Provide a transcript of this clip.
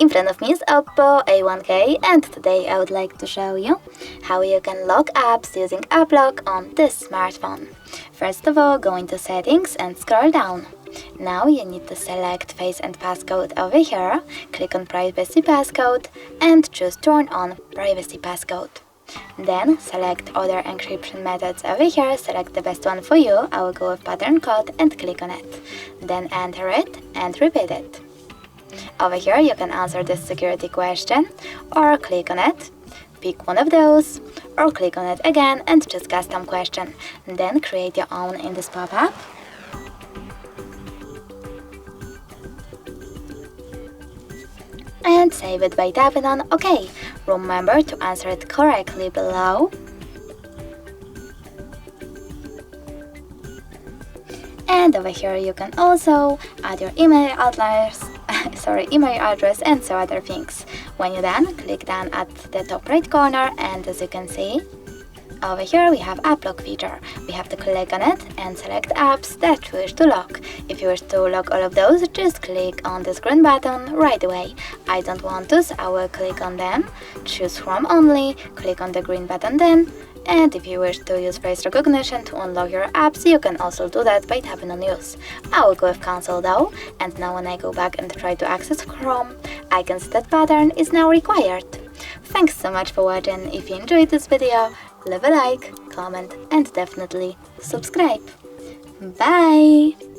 In front of me is Oppo A1K, and today I would like to show you how you can lock apps using App Lock on this smartphone. First of all, go into Settings and scroll down. Now you need to select Face and Passcode over here, click on Privacy Passcode and choose Turn on Privacy Passcode. Then select Other encryption methods over here, select the best one for you. I will go with pattern code and click on it. Then enter it and repeat it. Over here you can answer this security question or click on it, pick one of those, or click on it again and choose custom question. Then create your own in this pop-up. And save it by tapping on OK. Remember to answer it correctly below. And over here you can also add your email address, and some other things. When you're done, click down at the top right corner, and as you can see, over here we have App Lock feature. We have to click on it and select apps that you wish to lock. If you wish to lock all of those, just click on this green button right away. I don't want to, so I will click on them, choose Chrome only, click on the green button then. And if you wish to use face recognition to unlock your apps, you can also do that by tapping on Use. I will go with Cancel though, and now when I go back and try to access Chrome, I can see that pattern is now required. Thanks so much for watching. If you enjoyed this video, leave a like, comment and definitely subscribe. Bye!